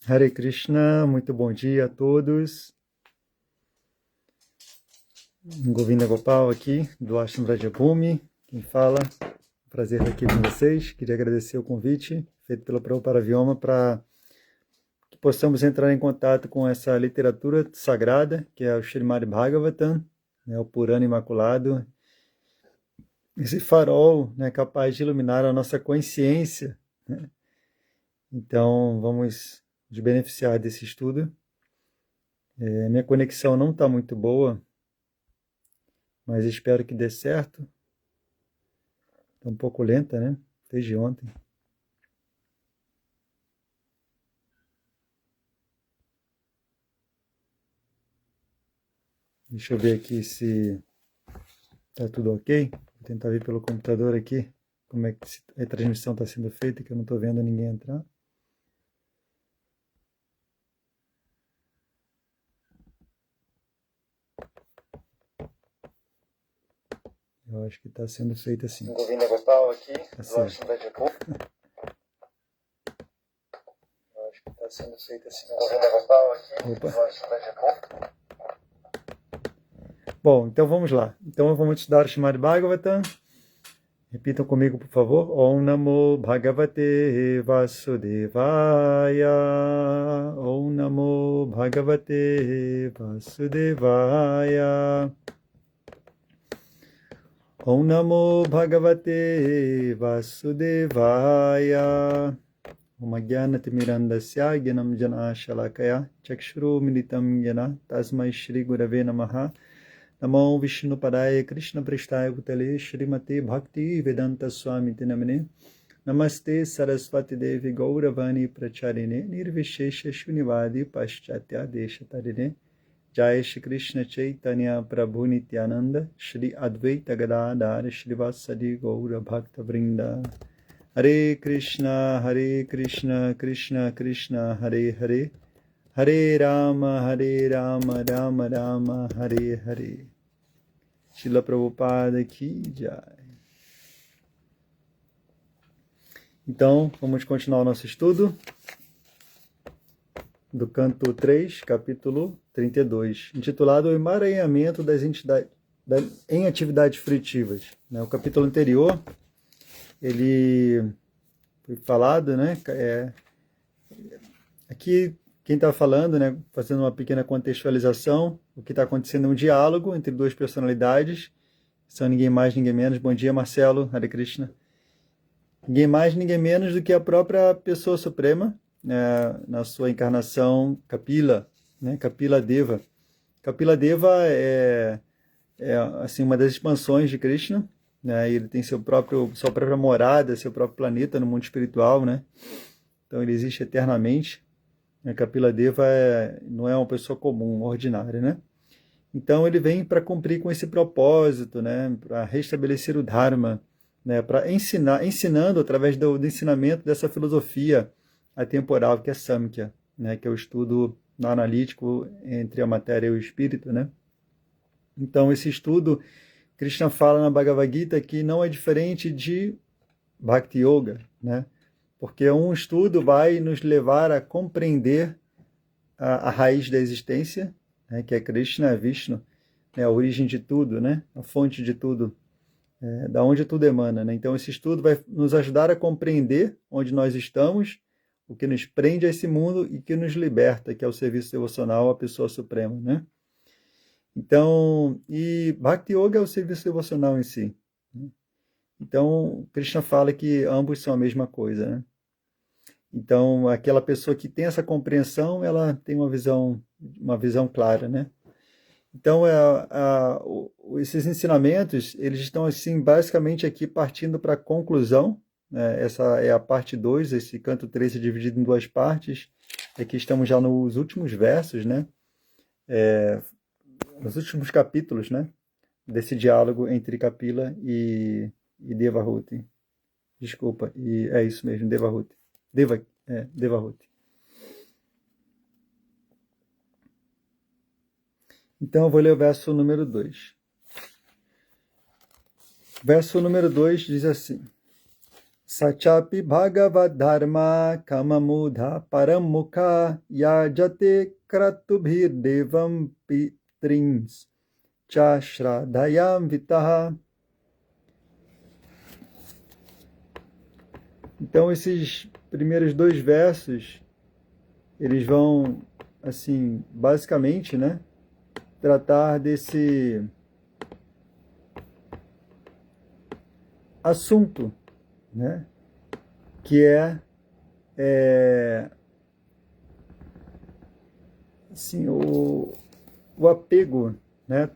Hare Krishna, muito bom dia a todos. Govinda Gopal aqui, do Ashram Rajabhumi, quem fala. Prazer estar aqui com vocês. Queria agradecer o convite feito pelo Prabhupada Vyoma para que possamos entrar em contato com essa literatura sagrada, que é o Srimad Bhagavatam, né, o Purana Imaculado, esse farol, né, capaz de iluminar a nossa consciência, né? Então, vamos nos beneficiar desse estudo. Minha conexão não está muito boa, mas espero que dê certo. Está um pouco lenta, né? Desde ontem. Deixa eu ver aqui se está tudo ok. Vou tentar ver pelo computador aqui como é que a transmissão está sendo feita, que eu não estou vendo ninguém entrar. Eu acho que está sendo feito assim. Govinda Gopal aqui, Tá do Ashram Rajabhumi. Eu acho que está sendo feito assim. Govinda Gopal aqui, Opa. do Ashram Rajabhumi. Bom, então vamos lá. Então vamos estudar o Srimad Bhagavatam. Repitam comigo, por favor. Om Namo Bhagavate Vasudevaya. Om Namo Bhagavate Vasudevaya. Om Namo Bhagavate Vasudevaya. Om Jnanatimirandasya Jnanam Jana Shalakaya Chakshuru Militam Jana Tasmai Shri Gurave Namaha. Namo Vishnu Padaya Krishna Prestaya Bhutale Shrimati Bhakti Vedanta Swami Tinamine. Namaste Saraswati Devi Gauravani Pracharine Nirvishesha Shunivadi Paschatya Deshatarine. Jai Shri Krishna Chaitanya Prabhu Nityananda Shri Advaita Gadadhar Shrivasadi Gaura Bhakta Vrinda. Hare Krishna Krishna Krishna Hare Hare, Hare Rama Rama Rama Hare Hare. Srila Prabhupada Ki Jai. Então, vamos continuar o nosso estudo do canto 3, capítulo 32, intitulado O Emaranhamento das Entidades em Atividades Frutivas. O capítulo anterior, ele foi falado, né? Aqui, quem está falando, né, fazendo uma pequena contextualização, o que está acontecendo é um diálogo entre duas personalidades, são ninguém mais, ninguém menos. Bom dia, Marcelo, Hare Krishna. Ninguém mais, ninguém menos do que a própria Pessoa Suprema, na sua encarnação Kapila, né, Kapila Deva. Kapila Deva é assim, uma das expansões de Krishna, né, ele tem sua própria morada, seu próprio planeta no mundo espiritual, né, então ele existe eternamente. Kapila Deva não é uma pessoa comum, ordinária, né? Então ele vem para cumprir com esse propósito, né? Para restabelecer o Dharma, né? Para ensinando através do ensinamento dessa filosofia atemporal que é Samkhya, né? Que é o estudo analítico entre a matéria e o espírito, né? Então esse estudo, Krishna fala na Bhagavad Gita que não é diferente de Bhakti Yoga, né? Porque um estudo vai nos levar a compreender a raiz da existência, né, que é Krishna, Vishnu, né, a origem de tudo, né, a fonte de tudo, da onde tudo emana, né? Então esse estudo vai nos ajudar a compreender onde nós estamos, o que nos prende a esse mundo e que nos liberta, que é o serviço devocional à Pessoa Suprema, né? Então, e Bhakti Yoga é o serviço devocional em si, né? Então, Krishna fala que ambos são a mesma coisa, né? Então, aquela pessoa que tem essa compreensão, ela tem uma visão clara, né? Então, esses ensinamentos, eles estão, assim, basicamente aqui partindo para a conclusão, né? Essa é a parte 2, esse canto 3 é dividido em duas partes. Aqui estamos já nos últimos versos, né? Nos últimos capítulos, né? Desse diálogo entre Kapila e Devahuti. Desculpa, e é isso mesmo, Devahuti. Devahuti. Então eu vou ler o verso número 2. Verso número 2 diz assim: Sachapi Bhagavad Dharma Kamamudha Paramukha Yajate Kratubhir Devam Pitrins Cha Shradhayam Vitaha. Então esses primeiros dois versos, eles vão, assim, basicamente, né, tratar desse assunto, né, que é assim, o apego, né,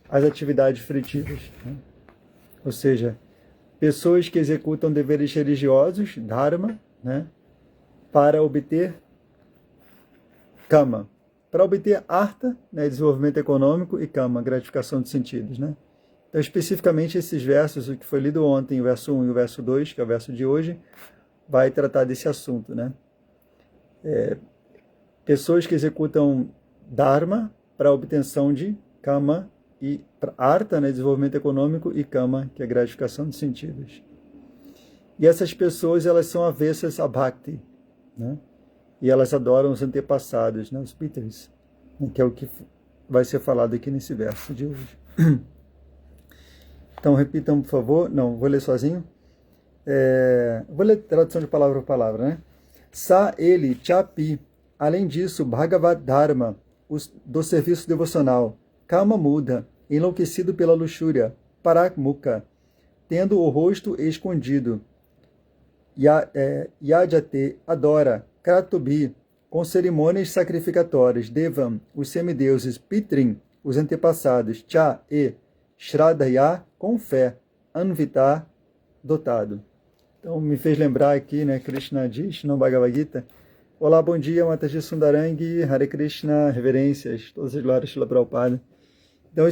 às atividades frutíferas, né? Ou seja, pessoas que executam deveres religiosos, dharma, né, para obter kama, para obter artha, né, desenvolvimento econômico, e kama, gratificação dos sentidos, né? Então, especificamente esses versos, o que foi lido ontem, o verso 1 e o verso 2, que é o verso de hoje, vai tratar desse assunto, né? Pessoas que executam dharma para obtenção de kama e artha, né, desenvolvimento econômico, e kama, que é gratificação dos sentidos. E essas pessoas, elas são avessas a bhakti, né? E elas adoram os antepassados, né, os pitris, né, que é o que vai ser falado aqui nesse verso de hoje. Então, repitam, por favor. Não, vou ler sozinho. Vou ler tradução de palavra por palavra, né? Sa, ele, chapi. Além disso, Bhagavad Dharma, do serviço devocional. Kama muda, enlouquecido pela luxúria. Parakmuka, tendo o rosto escondido. Yajate, adora. Kratubi, com cerimônias sacrificatórias. Devam, os semideuses. Pitrin, os antepassados. Cha, e. Shradhaya, com fé. Anvita, dotado. Então, me fez lembrar aqui, né, Krishna diz no Bhagavad Gita: olá, bom dia, Mataji Sundarangi, Hare Krishna, reverências, todas as glórias, Srila Prabhupada. Então,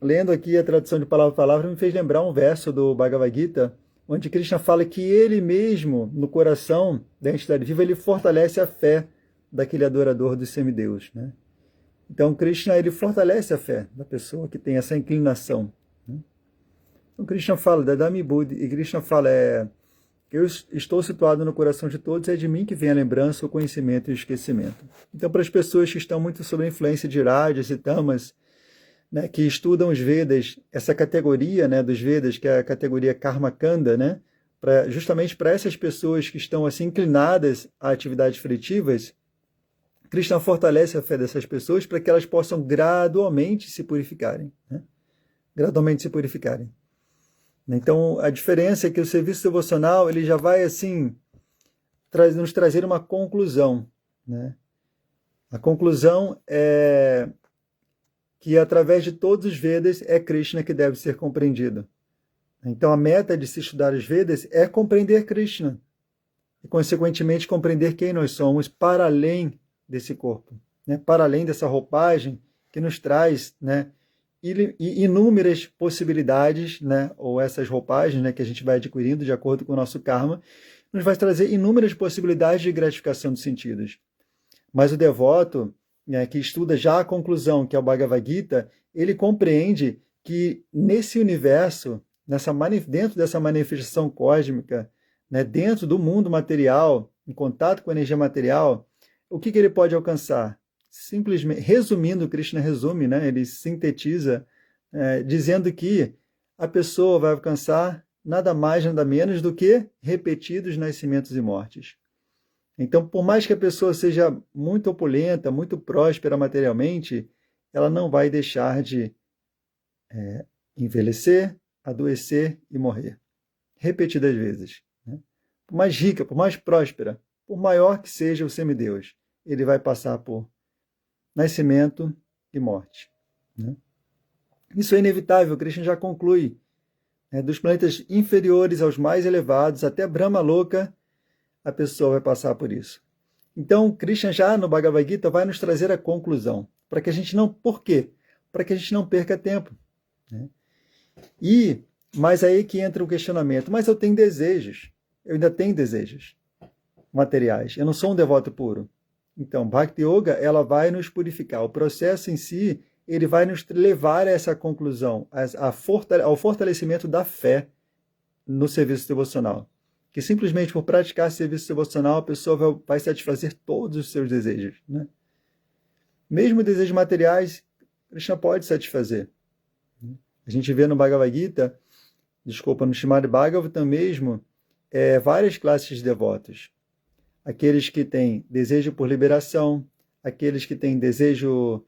lendo aqui a tradução de palavra por palavra, me fez lembrar um verso do Bhagavad Gita, onde Krishna fala que ele mesmo, no coração da entidade viva, ele fortalece a fé daquele adorador dos semideus, né? Então, Krishna, ele fortalece a fé da pessoa que tem essa inclinação, né? Então, Krishna fala, Dadami Buddhi, e Krishna fala, eu estou situado no coração de todos, é de mim que vem a lembrança, o conhecimento e o esquecimento. Então, para as pessoas que estão muito sob a influência de Rajas e Tamas, né, que estudam os Vedas, essa categoria, né, dos Vedas, que é a categoria Karma Kanda, né, justamente para essas pessoas que estão assim inclinadas a atividades frutivas, Krishna fortalece a fé dessas pessoas para que elas possam gradualmente se purificarem, né? Gradualmente se purificarem. Então, a diferença é que o serviço devocional, ele já vai, assim, nos trazer uma conclusão, né? A conclusão é que, através de todos os Vedas, é Krishna que deve ser compreendido. Então, a meta de se estudar os Vedas é compreender Krishna e, consequentemente, compreender quem nós somos para além desse corpo, né? Para além dessa roupagem que nos traz, né, inúmeras possibilidades, né, ou essas roupagens, né, que a gente vai adquirindo de acordo com o nosso karma, nos vai trazer inúmeras possibilidades de gratificação dos sentidos. Mas o devoto, né, que estuda já a conclusão, que é o Bhagavad Gita, ele compreende que nesse universo, dentro dessa manifestação cósmica, né, dentro do mundo material, em contato com a energia material, o que ele pode alcançar? Simplesmente, resumindo, Krishna resume, né, ele sintetiza, dizendo que a pessoa vai alcançar nada mais, nada menos do que repetidos nascimentos e mortes. Então, por mais que a pessoa seja muito opulenta, muito próspera materialmente, ela não vai deixar de envelhecer, adoecer e morrer. Repetidas vezes, né? Por mais rica, por mais próspera, por maior que seja o semideus, ele vai passar por nascimento e morte, né? Isso é inevitável, Krishna já conclui. Dos planetas inferiores aos mais elevados, até Brahma Loka, a pessoa vai passar por isso. Então, Krishna já no Bhagavad Gita vai nos trazer a conclusão. Para que a gente não... Por quê? Para que a gente não perca tempo, né? Mas aí que entra o questionamento. Mas eu tenho desejos. Eu ainda tenho desejos materiais. Eu não sou um devoto puro. Então, Bhakti Yoga, ela vai nos purificar. O processo em si, ele vai nos levar a essa conclusão, ao fortalecimento da fé no serviço devocional. que simplesmente por praticar serviço devocional a pessoa vai satisfazer todos os seus desejos, né? Mesmo desejos materiais, Krishna pode satisfazer. A gente vê no Bhagavad Gita, no Srimad Bhagavatam mesmo, várias classes de devotos. Aqueles que têm desejo por liberação, aqueles que têm desejo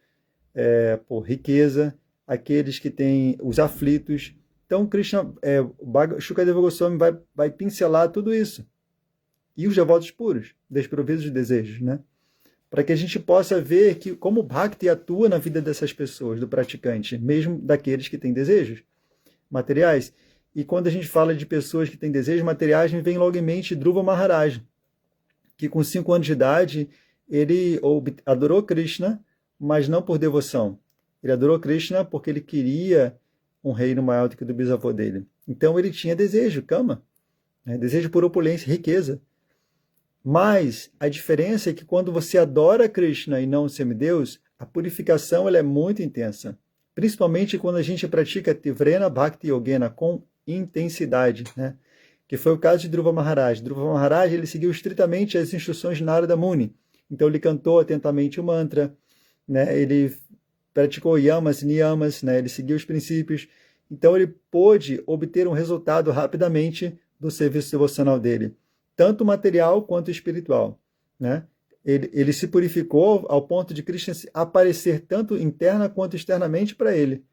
por riqueza, aqueles que têm os aflitos. Então, Krishna, Shukadeva Goswami vai pincelar tudo isso. E os devotos puros, desprovidos de desejos, né? Para que a gente possa ver que como o Bhakti atua na vida dessas pessoas, do praticante, mesmo daqueles que têm desejos materiais. E quando a gente fala de pessoas que têm desejos materiais, me vem logo em mente Dhruva Maharaj, que com 5 anos de idade, ele adorou Krishna, mas não por devoção. Ele adorou Krishna porque ele queria um reino maior do que o do bisavô dele. Então ele tinha desejo, kama, né? Desejo por opulência, riqueza. Mas a diferença é que quando você adora Krishna e não o semideus, a purificação ela é muito intensa. Principalmente quando a gente pratica Tivrena Bhakti Yogena com intensidade, né? Que foi o caso de Dhruva Maharaj. Dhruva Maharaj ele seguiu estritamente as instruções de Narada Muni. Então ele cantou atentamente o mantra, né? Ele praticou yamas, niyamas, né? Ele seguiu os princípios. Então ele pôde obter um resultado rapidamente do serviço devocional dele, tanto material quanto espiritual, né? Ele se purificou ao ponto de Krishna aparecer tanto interna quanto externamente para ele.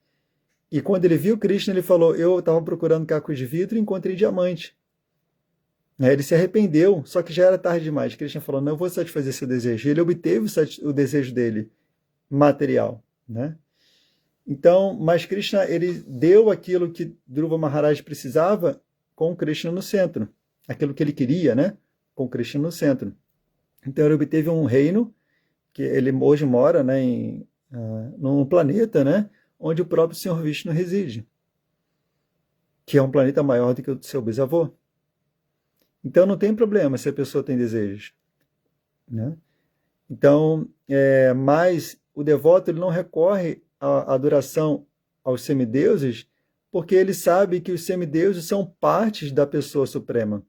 E quando ele viu Krishna, ele falou, eu estava procurando cacos de vidro e encontrei diamante. Ele se arrependeu, só que já era tarde demais. Krishna falou, não, eu vou satisfazer seu desejo. E ele obteve o desejo dele, material, né? Então, mas Krishna, ele deu aquilo que Dhruva Maharaj precisava com Krishna no centro. Aquilo que ele queria, né? Com Krishna no centro. Então ele obteve um reino, que ele hoje mora, né, num planeta, né, onde o próprio Senhor Vishnu reside, que é um planeta maior do que o do seu bisavô. Então não tem problema se a pessoa tem desejos, né? Então, mas o devoto ele não recorre à adoração aos semideuses, porque ele sabe que os semideuses são partes da pessoa suprema.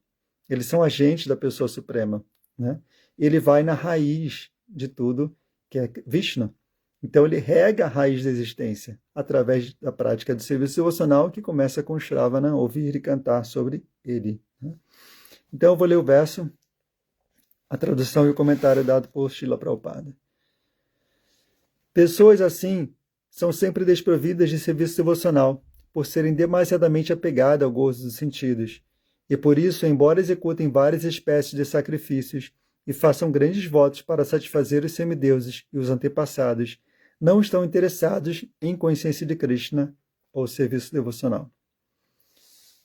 Eles são agentes da pessoa suprema, né? Ele vai na raiz de tudo, que é Vishnu. Então ele rega a raiz da existência através da prática do serviço devocional, que começa com Shravana, ouvir e cantar sobre ele, né? Então eu vou ler o verso, a tradução e o comentário dado por Srila Prabhupada. Pessoas assim são sempre desprovidas de serviço devocional, por serem demasiadamente apegadas ao gozo dos sentidos. E por isso, embora executem várias espécies de sacrifícios e façam grandes votos para satisfazer os semideuses e os antepassados, não estão interessados em consciência de Krishna ou serviço devocional.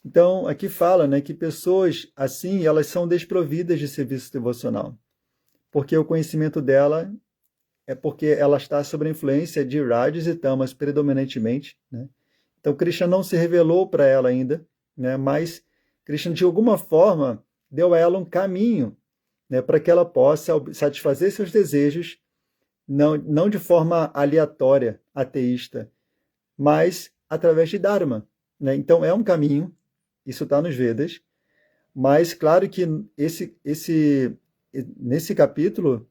Então, aqui fala, né, que pessoas assim, elas são desprovidas de serviço devocional, porque o conhecimento dela é porque ela está sob a influência de Rajas e Tamas predominantemente, né? Então, Krishna não se revelou para ela ainda, né, mas Krishna, de alguma forma, deu a ela um caminho, né, para que ela possa satisfazer seus desejos, não de forma aleatória, ateísta, mas através de Dharma, né? Então, é um caminho, isso está nos Vedas, mas claro que nesse capítulo,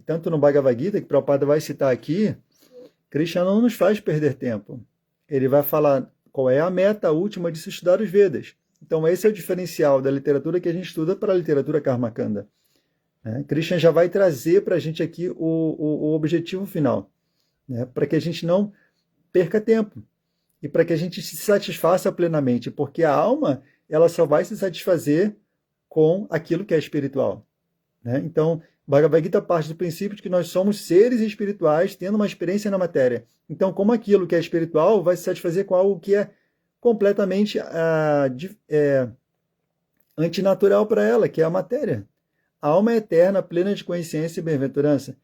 tanto no Bhagavad Gita, que Prabhupada vai citar aqui, Krishna não nos faz perder tempo. Ele vai falar qual é a meta última de se estudar os Vedas. Então esse é o diferencial da literatura que a gente estuda para a literatura Karmakanda. Krishna já vai trazer para a gente aqui o objetivo final, né? Para que a gente não perca tempo e para que a gente se satisfaça plenamente, porque a alma ela só vai se satisfazer com aquilo que é espiritual, né? Então, Bhagavad Gita parte do princípio de que nós somos seres espirituais tendo uma experiência na matéria. Então, como aquilo que é espiritual vai se satisfazer com algo que é completamente antinatural para ela, que é a matéria. A alma é eterna, plena de consciência e bem-aventurança.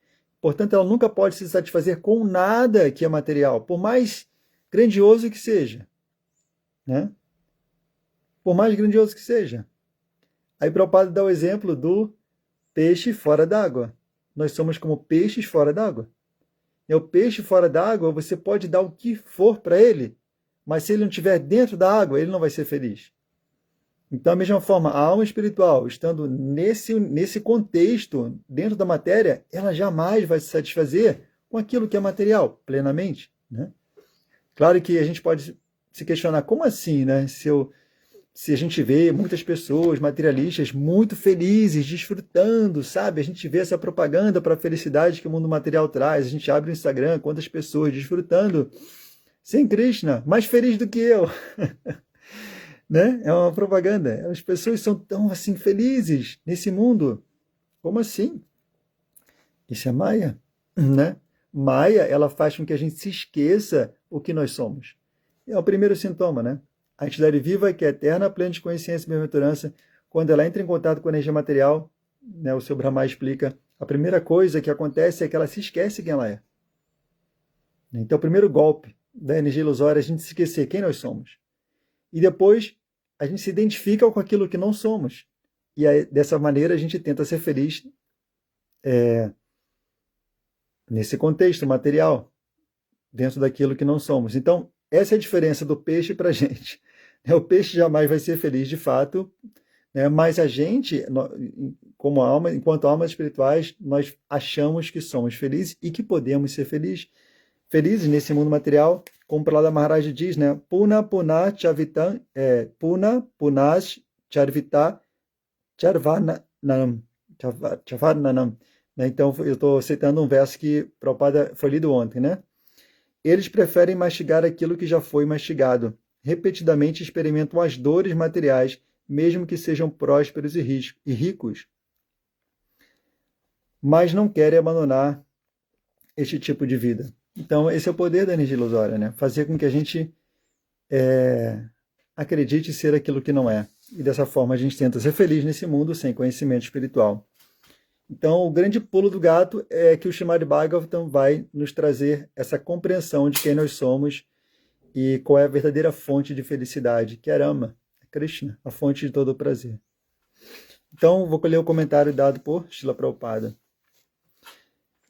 Portanto, ela nunca pode se satisfazer com nada que é material, por mais grandioso que seja, né? Por mais grandioso que seja. Aí Prabhupada dá o exemplo do peixe fora d'água. Nós somos como peixes fora d'água. E o peixe fora d'água, você pode dar o que for para ele, mas se ele não estiver dentro da água, ele não vai ser feliz. Então, da mesma forma, a alma espiritual, estando nesse contexto, dentro da matéria, ela jamais vai se satisfazer com aquilo que é material, plenamente, né? Claro que a gente pode se questionar, como assim, né? Se a gente vê muitas pessoas materialistas muito felizes, desfrutando, sabe? A gente vê essa propaganda para a felicidade que o mundo material traz. A gente abre o Instagram, quantas pessoas desfrutando sem Krishna, mais feliz do que eu. Né? É uma propaganda. As pessoas são tão assim felizes nesse mundo. Como assim? Isso é Maya, né? Maya, ela faz com que a gente se esqueça o que nós somos. É o primeiro sintoma, né? A entidade viva, que é eterna, plena de consciência e bem-aventurança, quando ela entra em contato com a energia material, né, o seu Brahma explica, a primeira coisa que acontece é que ela se esquece quem ela é. Então, o primeiro golpe da energia ilusória é a gente se esquecer quem nós somos. E depois, a gente se identifica com aquilo que não somos. E aí, dessa maneira, a gente tenta ser feliz nesse contexto material, dentro daquilo que não somos. Então, essa é a diferença do peixe para a gente. O peixe jamais vai ser feliz de fato, né? Mas a gente, como alma, enquanto almas espirituais, nós achamos que somos felizes e que podemos ser felizes nesse mundo material, como Prahlada Maharaj diz, né? Puna puna chavitam, puna punas charvita charvananam. Então, eu estou citando um verso que Prabhupada foi lido ontem, né? Eles preferem mastigar aquilo que já foi mastigado. Repetidamente experimentam as dores materiais, mesmo que sejam prósperos e ricos. Mas não querem abandonar este tipo de vida. Então, esse é o poder da energia ilusória, né? Fazer com que a gente acredite ser aquilo que não é. E dessa forma a gente tenta ser feliz nesse mundo sem conhecimento espiritual. Então, o grande pulo do gato é que o Srimad Bhagavatam vai nos trazer essa compreensão de quem nós somos e qual é a verdadeira fonte de felicidade, que é Rama, Krishna, a fonte de todo o prazer. Então, vou ler o comentário dado por Srila Prabhupada.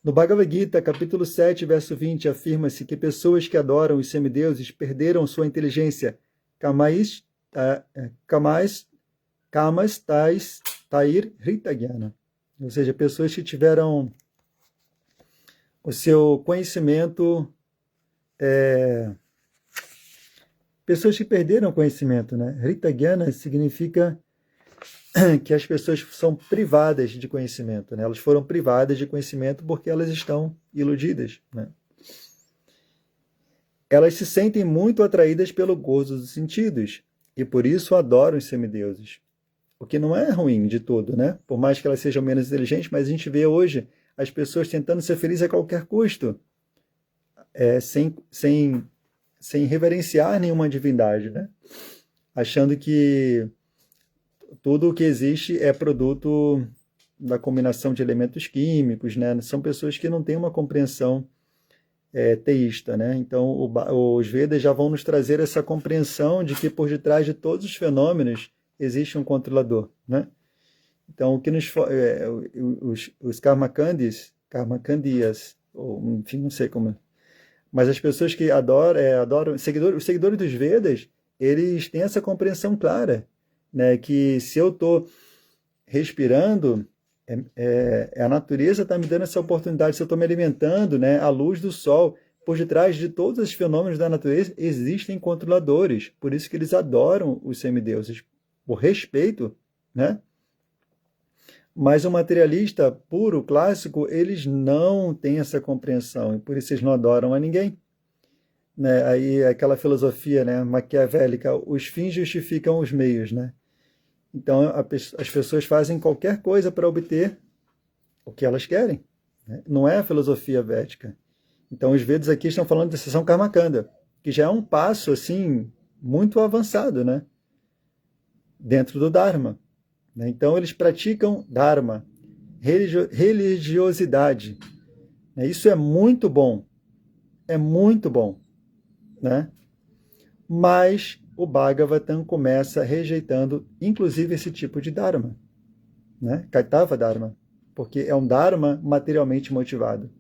No Bhagavad Gita, capítulo 7, verso 20, afirma-se que pessoas que adoram os semideuses perderam sua inteligência. Kamas tais tair ritagyana. Ou seja, pessoas que tiveram o seu conhecimento, pessoas que perderam o conhecimento, né? Ritagyana significa que as pessoas são privadas de conhecimento, né? Elas foram privadas de conhecimento porque elas estão iludidas, né? Elas se sentem muito atraídas pelo gozo dos sentidos e por isso adoram os semideuses. O que não é ruim de tudo, né? Por mais que elas sejam menos inteligentes, mas a gente vê hoje as pessoas tentando ser felizes a qualquer custo, sem reverenciar nenhuma divindade, né? Achando que tudo o que existe é produto da combinação de elementos químicos, né? São pessoas que não têm uma compreensão teísta, né? Então, os Vedas já vão nos trazer essa compreensão de que por detrás de todos os fenômenos existe um controlador, né? Então, o que os karmakandias, ou enfim, não sei como, mas as pessoas que adoram os seguidores dos Vedas, eles têm essa compreensão clara, né? Que se eu estou respirando, a natureza está me dando essa oportunidade, se eu estou me alimentando, né? A luz do sol, por detrás de todos os fenômenos da natureza, existem controladores, por isso que eles adoram os semideuses, por respeito, né? Mas o materialista puro, clássico, eles não têm essa compreensão, e por isso eles não adoram a ninguém, né? Aí aquela filosofia, né, maquiavélica, os fins justificam os meios, né? Então as pessoas fazem qualquer coisa para obter o que elas querem, né? Não é a filosofia védica. Então os Vedas aqui estão falando da seção Karmakanda, que já é um passo assim muito avançado, né? Dentro do Dharma. Então, eles praticam Dharma, religiosidade. Isso é muito bom. É muito bom, né? Mas o Bhagavatam começa rejeitando, inclusive, esse tipo de Dharma, né? Kaitava Dharma, porque é um Dharma materialmente motivado.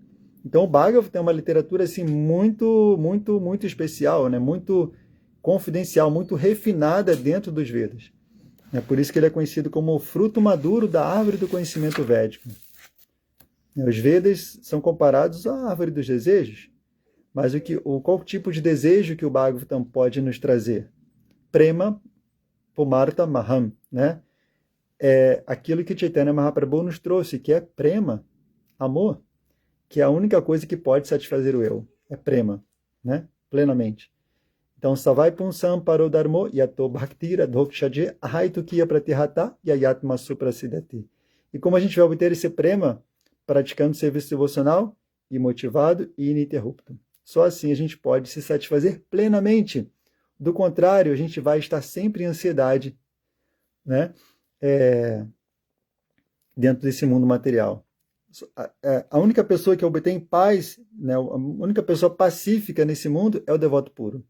Então, o Bhagavatam é uma literatura assim, muito, muito, muito especial, né? Muito confidencial, muito refinada dentro dos Vedas. É por isso que ele é conhecido como o fruto maduro da árvore do conhecimento védico. Os Vedas são comparados à árvore dos desejos, mas qual tipo de desejo que o Bhagavatam pode nos trazer? Prema Pumartha Maham, né? É aquilo que Chaitanya Mahaprabhu nos trouxe, que é prema, amor, que é a única coisa que pode satisfazer o eu, é prema, né? Plenamente. Então, Savai Punsam Parodharmo Yato Bhaktira Dhokshaje Ahaitukiya Pratihata Yayatma Suprasidati. E como a gente vai obter esse prema? Praticando serviço devocional, imotivado e ininterrupto. Só assim a gente pode se satisfazer plenamente. Do contrário, a gente vai estar sempre em ansiedade, né? Dentro desse mundo material. A única pessoa que obtém paz, né? A única pessoa pacífica nesse mundo é o devoto puro.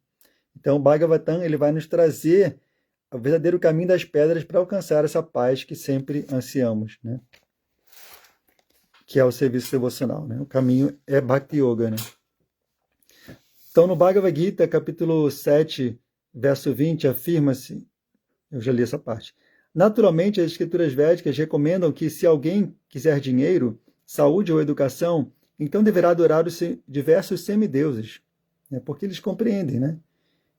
Então, o Bhagavatam ele vai nos trazer o verdadeiro caminho das pedras para alcançar essa paz que sempre ansiamos, né? Que é o serviço devocional, né? O caminho é Bhakti Yoga, né? Então, no Bhagavad Gita, capítulo 7, verso 20, afirma-se, eu já li essa parte, naturalmente, as escrituras védicas recomendam que se alguém quiser dinheiro, saúde ou educação, então deverá adorar os diversos semideuses, né? Porque eles compreendem, né?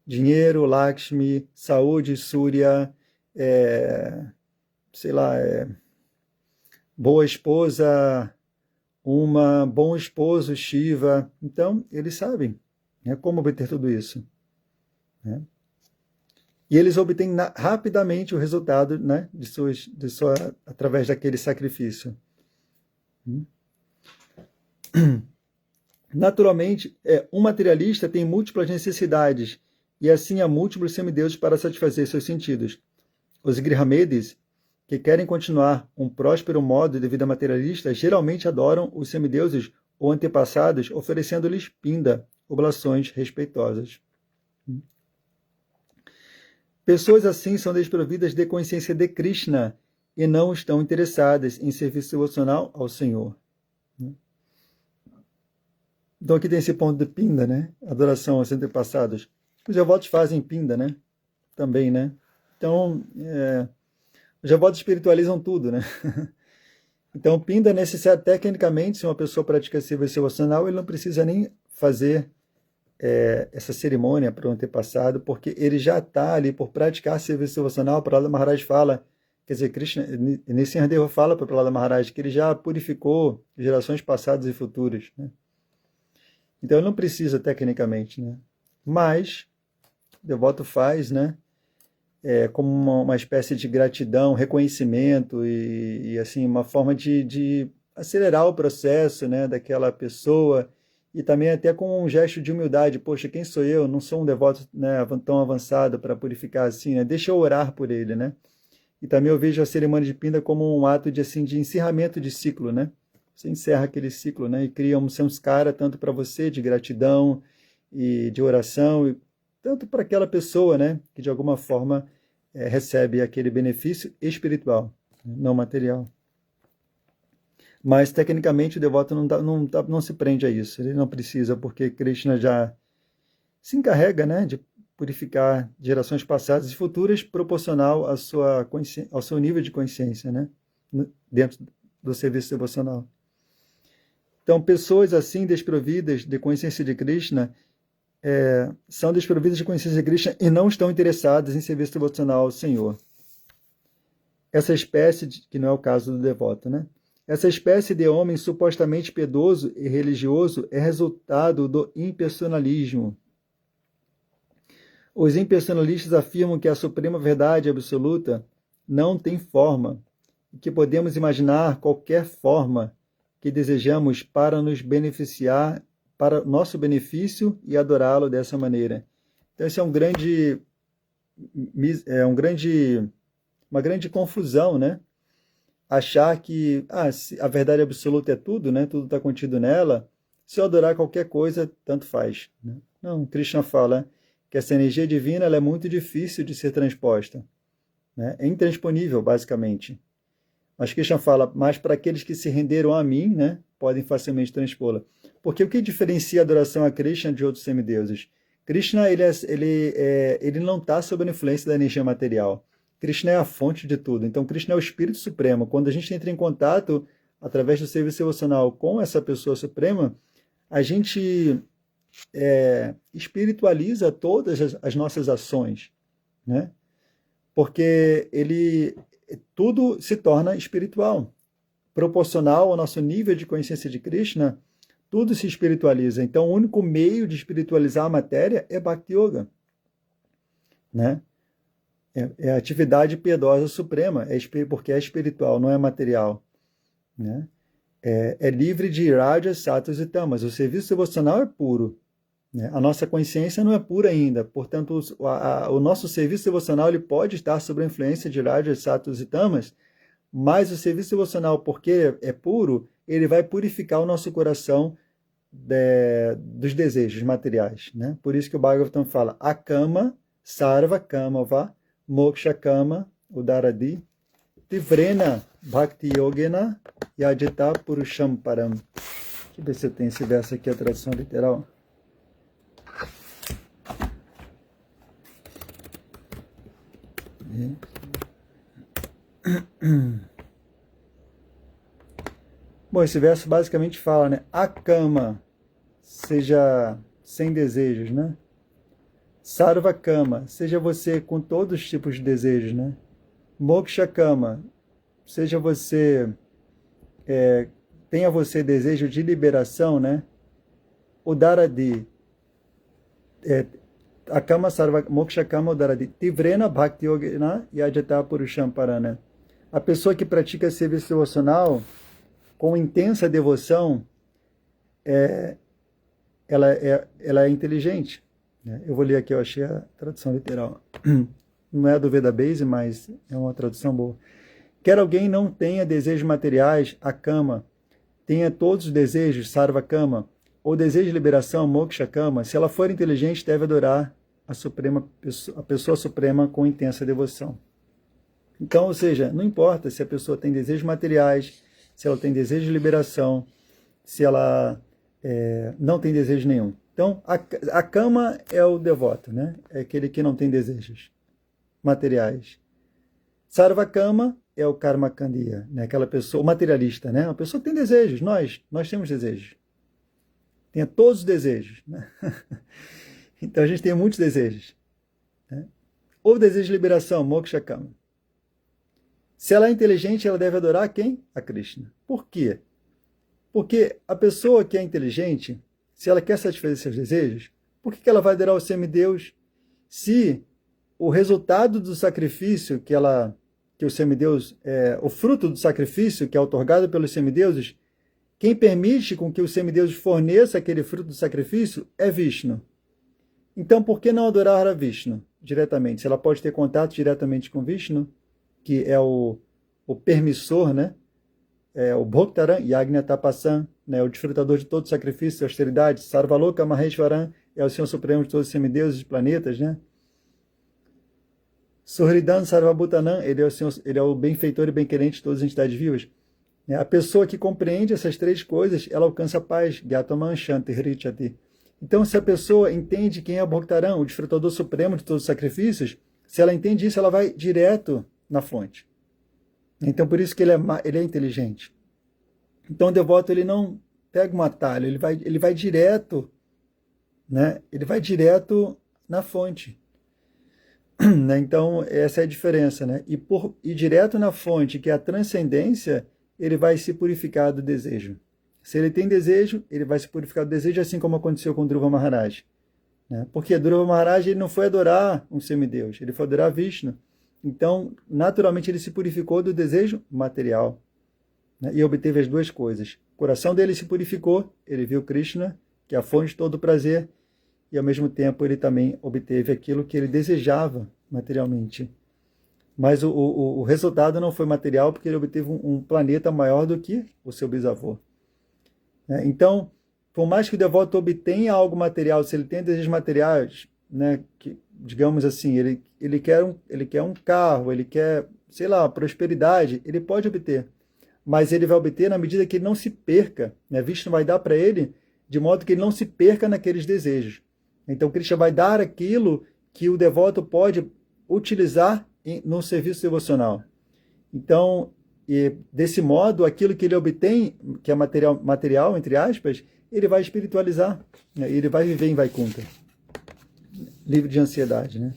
Dinheiro, Lakshmi, saúde, Surya, boa esposa, bom esposo, Shiva. Então, eles sabem, né, como obter tudo isso, né? E eles obtêm rapidamente o resultado, né, através daquele sacrifício. Naturalmente, um materialista tem múltiplas necessidades, e assim há múltiplos semideuses para satisfazer seus sentidos. Os Grihamedis, que querem continuar um próspero modo de vida materialista, geralmente adoram os semideuses ou antepassados, oferecendo-lhes pinda, oblações respeitosas. Pessoas assim são desprovidas de consciência de Krishna e não estão interessadas em serviço devocional ao Senhor. Então aqui tem esse ponto de pinda, né? Adoração aos antepassados. Os devotos fazem pinda, né? Também, né? Então, os devotos espiritualizam tudo, né? Então, pinda é necessário, tecnicamente, se uma pessoa pratica serviço devocional, ele não precisa nem fazer essa cerimônia para o antepassado, porque ele já está ali por praticar serviço devocional. Prahlada Maharaj fala, quer dizer, Krishna, Nrsimhadeva fala para Prahlada Maharaj que ele já purificou gerações passadas e futuras, né? Então, ele não precisa tecnicamente, né? Mas o devoto faz, né? Como uma espécie de gratidão, reconhecimento e assim, uma forma de acelerar o processo, né, daquela pessoa, e também até com um gesto de humildade. Poxa, quem sou eu? Não sou um devoto, né, tão avançado para purificar assim, né? Deixa eu orar por ele, né? E também eu vejo a cerimônia de pinda como um ato de encerramento de ciclo, né? Você encerra aquele ciclo, né, e cria um samskara tanto para você de gratidão e de oração, e tanto para aquela pessoa, né, que de alguma forma recebe aquele benefício espiritual, não material. Mas, tecnicamente, o devoto não se prende a isso, ele não precisa, porque Krishna já se encarrega, né, de purificar gerações passadas e futuras proporcional ao seu nível de consciência, né, dentro do serviço devocional. Então, pessoas assim desprovidas de consciência de Krishna são desprovidas de consciência de Krishna e não estão interessadas em serviço devocional ao Senhor. Essa espécie, que não é o caso do devoto, né? Essa espécie de homem supostamente piedoso e religioso é resultado do impersonalismo. Os impersonalistas afirmam que a suprema verdade absoluta não tem forma, e que podemos imaginar qualquer forma que desejamos para nos beneficiar, para nosso benefício e adorá-lo dessa maneira. Então, isso é uma grande confusão, né? Achar que a verdade absoluta é tudo, né? Tudo está contido nela. Se eu adorar qualquer coisa, tanto faz, né? Não, Krishna fala que essa energia divina ela é muito difícil de ser transposta, né? É intransponível, basicamente. Mas Krishna fala, mas para aqueles que se renderam a mim, né, podem facilmente transpô-la. Porque o que diferencia a adoração a Krishna de outros semideuses? Krishna ele não está sob a influência da energia material. Krishna é a fonte de tudo. Então, Krishna é o Espírito Supremo. Quando a gente entra em contato, através do serviço devocional, com essa pessoa suprema, a gente espiritualiza todas as nossas ações, né? Porque tudo se torna espiritual. Proporcional ao nosso nível de consciência de Krishna, tudo se espiritualiza. Então, o único meio de espiritualizar a matéria é Bhakti Yoga, né? É a atividade piedosa suprema, porque é espiritual, não é material, né? É livre de rajas, sattvas e tamas. O serviço devocional é puro, né? A nossa consciência não é pura ainda, portanto, o nosso serviço devocional ele pode estar sob a influência de rajas, sattvas e tamas, mas o serviço devocional, porque é puro, ele vai purificar o nosso coração dos desejos materiais, né? Por isso que o Bhagavatam fala, akama, sarva kama va, moksha kama, udaradi, tivrena bhakti yogena yajita purusham param. Deixa eu ver se eu tenho esse verso aqui, a tradução literal. Bom, esse verso basicamente fala, né? A cama seja sem desejos, né? Sarva kama, seja você com todos os tipos de desejos, né? Moksha kama, seja você tenha você desejo de liberação, né? Udaradi, akama sarva moksha kama udaradi, tivrena bhakti yogena yajata purusham parana. A pessoa que pratica serviço devocional com intensa devoção, ela é inteligente. Eu vou ler aqui, eu achei a tradução literal. Não é do Veda Base, mas é uma tradução boa. Quer alguém não tenha desejos materiais, a kama, tenha todos os desejos, sarva kama, ou desejo de liberação, moksha kama, se ela for inteligente, deve adorar a pessoa suprema com intensa devoção. Então, ou seja, não importa se a pessoa tem desejos materiais, se ela tem desejo de liberação, se ela não tem desejo nenhum. Então, a kama é o devoto, né? É aquele que não tem desejos materiais. Sarva kama é o karma kandiya, né? Aquela pessoa, o materialista, né? Uma pessoa que tem desejos, nós temos desejos. Tem todos os desejos, né? Então a gente tem muitos desejos, né? Ou desejo de liberação, moksha kama. Se ela é inteligente, ela deve adorar quem? A Krishna. Por quê? Porque a pessoa que é inteligente, se ela quer satisfazer seus desejos, por que ela vai adorar o semideus se o resultado do sacrifício que o semideus, o fruto do sacrifício que é otorgado pelos semideuses, quem permite com que o semideus forneça aquele fruto do sacrifício é Vishnu. Então, por que não adorar a Vishnu diretamente? Se ela pode ter contato diretamente com Vishnu, que é o permissor, né? O Bhoktaram, Yagna Tapasan, né? O desfrutador de todo sacrifício e austeridade, Sarvaloka Maheshwaram, é o Senhor Supremo de todos os semideuses e planetas, né? Suhridan Sarvabhutanam, ele é o benfeitor e bem-querente de todas as entidades vivas. A pessoa que compreende essas três coisas, ela alcança paz, Gyataman Shanti Hrichati. Então, se a pessoa entende quem é o Bhoktaram, o desfrutador supremo de todos os sacrifícios, se ela entende isso, ela vai direto na fonte. Então, por isso que ele é inteligente. Então, o devoto ele não pega um atalho, ele vai direto, né? Ele vai direto na fonte. Então, essa é a diferença, né? E direto na fonte, que é a transcendência, ele vai se purificar do desejo. Se ele tem desejo, ele vai se purificar do desejo, assim como aconteceu com Dhruva Maharaj, né? Porque Dhruva Maharaj ele não foi adorar um semideus, ele foi adorar Vishnu. Então, naturalmente, ele se purificou do desejo material, né? E obteve as duas coisas. O coração dele se purificou, ele viu Krishna, que é a fonte de todo o prazer, e ao mesmo tempo ele também obteve aquilo que ele desejava materialmente. Mas o resultado não foi material, porque ele obteve um planeta maior do que o seu bisavô. Então, por mais que o devoto obtenha algo material, se ele tem desejos materiais, né, que, digamos assim, ele quer um carro, ele quer, sei lá, prosperidade, ele pode obter. Mas ele vai obter na medida que ele não se perca, né? Vishnu vai dar para ele de modo que ele não se perca naqueles desejos. Então, Krishna vai dar aquilo que o devoto pode utilizar no serviço devocional. Então, e desse modo, aquilo que ele obtém, que é material, entre aspas, ele vai espiritualizar, né? Ele vai viver em Vaikuntha, livre de ansiedade, né?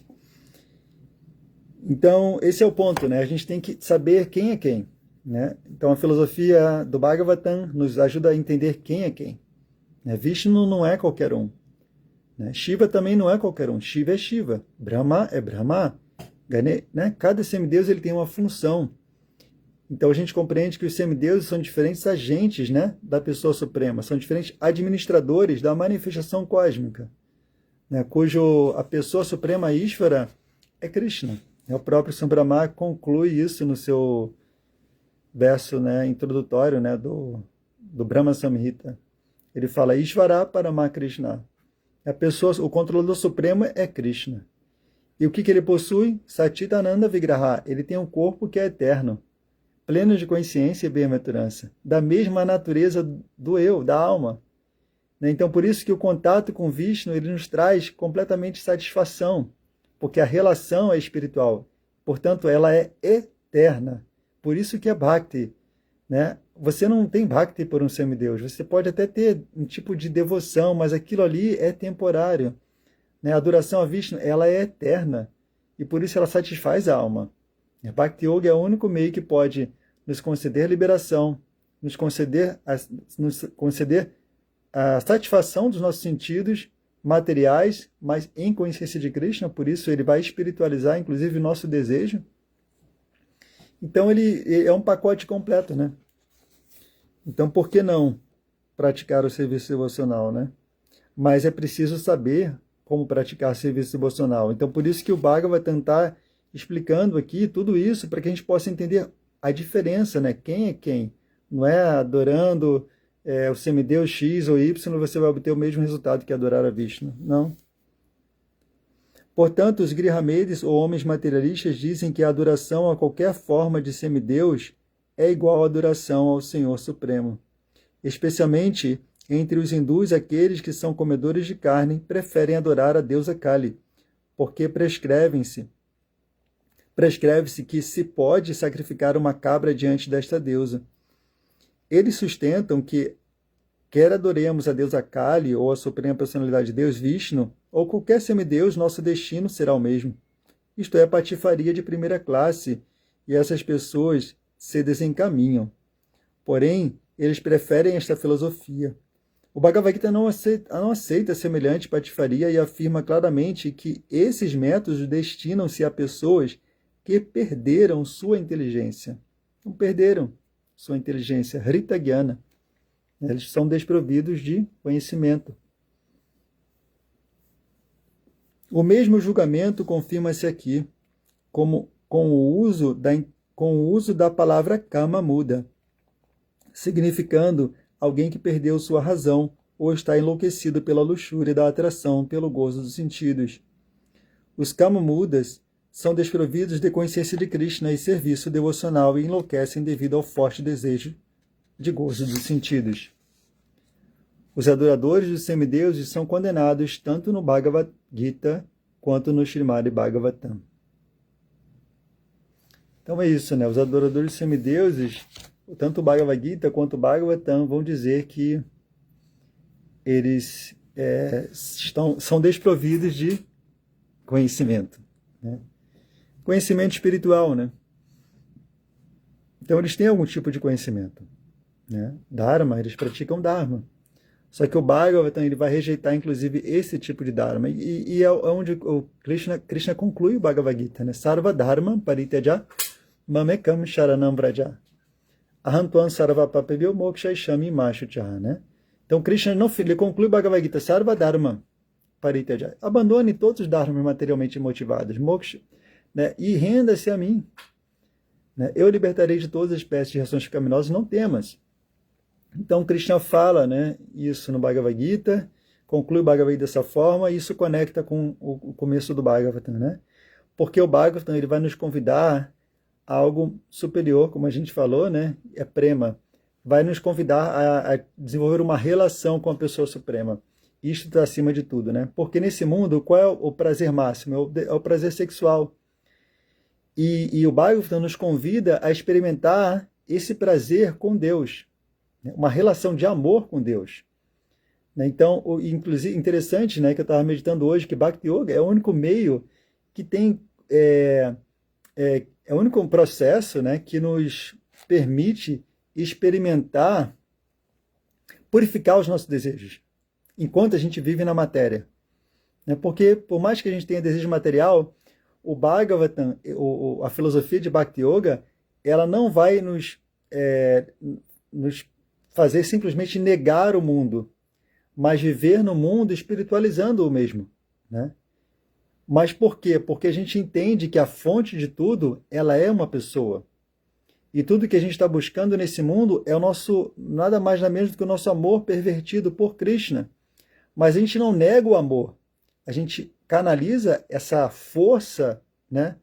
Então, esse é o ponto, né? A gente tem que saber quem é quem, né? Então, a filosofia do Bhagavatam nos ajuda a entender quem é quem, né? Vishnu não é qualquer um, né? Shiva também não é qualquer um. Shiva é Shiva. Brahma é Brahma. Né? Cada semideus ele tem uma função. Então, a gente compreende que os semideuses são diferentes agentes, né, da pessoa suprema. São diferentes administradores da manifestação cósmica, né, cujo a pessoa suprema Ishvara é Krishna. O próprio Sambrahma conclui isso no seu verso, né, introdutório, né, do Brahma Samhita. Ele fala Ishvara Parama Krishna. A pessoa, o controlador supremo é Krishna. E o que ele possui? Satitananda Vigraha. Ele tem um corpo que é eterno, pleno de consciência e bem-aventurança, da mesma natureza do eu, da alma. Então, por isso que o contato com Vishnu ele nos traz completamente satisfação, porque a relação é espiritual, portanto, ela é eterna. Por isso que é Bhakti, né? Você não tem Bhakti por um semideus, você pode até ter um tipo de devoção, mas aquilo ali é temporário, né? A adoração a Vishnu, ela é eterna, e por isso ela satisfaz a alma. A Bhakti Yoga é o único meio que pode nos conceder liberação, nos conceder a satisfação dos nossos sentidos materiais, mas em consciência de Krishna, por isso ele vai espiritualizar, inclusive, o nosso desejo. Então, ele é um pacote completo, né? Então, por que não praticar o serviço devocional, né? Mas é preciso saber como praticar serviço devocional. Então, por isso que o Bhagavatam está explicando aqui tudo isso, para que a gente possa entender a diferença, né? Quem é quem? Não é adorando o semideus X ou Y, você vai obter o mesmo resultado que adorar a Vishnu. Não. Portanto, os Grihamedes, ou homens materialistas, dizem que a adoração a qualquer forma de semideus é igual à adoração ao Senhor Supremo. Especialmente entre os hindus, aqueles que são comedores de carne preferem adorar a deusa Kali, porque prescreve-se que se pode sacrificar uma cabra diante desta deusa. Eles sustentam que, quer adoremos a deusa Kali ou a suprema personalidade de Deus Vishnu, ou qualquer semideus, nosso destino será o mesmo. Isto é patifaria de primeira classe, e essas pessoas se desencaminham. Porém, eles preferem esta filosofia. O Bhagavad Gita não aceita semelhante patifaria e afirma claramente que esses métodos destinam-se a pessoas que perderam sua inteligência. Não perderam sua inteligência, Hrita Gyana. Eles são desprovidos de conhecimento. O mesmo julgamento confirma-se aqui, com o uso da palavra kama muda, significando alguém que perdeu sua razão ou está enlouquecido pela luxúria da atração pelo gozo dos sentidos. Os kama mudas são desprovidos de consciência de Krishna e serviço devocional e enlouquecem devido ao forte desejo de gozo dos sentidos. Os adoradores dos semideuses são condenados tanto no Bhagavad Gita quanto no Srimad Bhagavatam. Então é isso, né? Os adoradores dos semideuses, tanto o Bhagavad Gita quanto o Bhagavatam, vão dizer que eles são desprovidos de conhecimento, né? Conhecimento espiritual, né? Então eles têm algum tipo de conhecimento, né? Dharma, eles praticam Dharma. Só que o Bhagavatam ele vai rejeitar, inclusive, esse tipo de Dharma. E é onde o Krishna conclui o Bhagavad Gita, né? Sarva Dharma Parityaja Mamekam Sharanam Vraja Aham Tvam Sarva Papebhyo Mokshaishami Mashuchaha, né? Então Krishna ele conclui o Bhagavad Gita, Sarva Dharma Parityaja. Abandone todos os dharmas materialmente motivados, moksha, né? E renda-se a mim, né? Eu libertarei de todas as espécies de reações pecaminosas, não temas. Então, Krishna fala, né, isso no Bhagavad Gita, conclui o Bhagavad Gita dessa forma, e isso conecta com o começo do Bhagavatam, né? Porque o Bhagavatam ele vai nos convidar a algo superior, como a gente falou, né? É prema. Vai nos convidar a desenvolver uma relação com a pessoa suprema. Isto está acima de tudo, né? Porque nesse mundo, qual é o prazer máximo? É o prazer sexual. E o Bhagavatam nos convida a experimentar esse prazer com Deus, né? Uma relação de amor com Deus. Né? Então, inclusive, interessante, né, que eu estava meditando hoje, que Bhakti Yoga é o único meio que tem, é o único processo, né, que nos permite experimentar, purificar os nossos desejos, enquanto a gente vive na matéria. Né? Porque, por mais que a gente tenha desejo material, o Bhagavatam, a filosofia de Bhakti Yoga, ela não vai nos fazer simplesmente negar o mundo, mas viver no mundo espiritualizando o mesmo. Né? Mas por quê? Porque a gente entende que a fonte de tudo, ela é uma pessoa. E tudo que a gente está buscando nesse mundo é o nosso, nada mais nada menos do que o nosso amor pervertido por Krishna. Mas a gente não nega o amor. A gente canaliza essa força, né,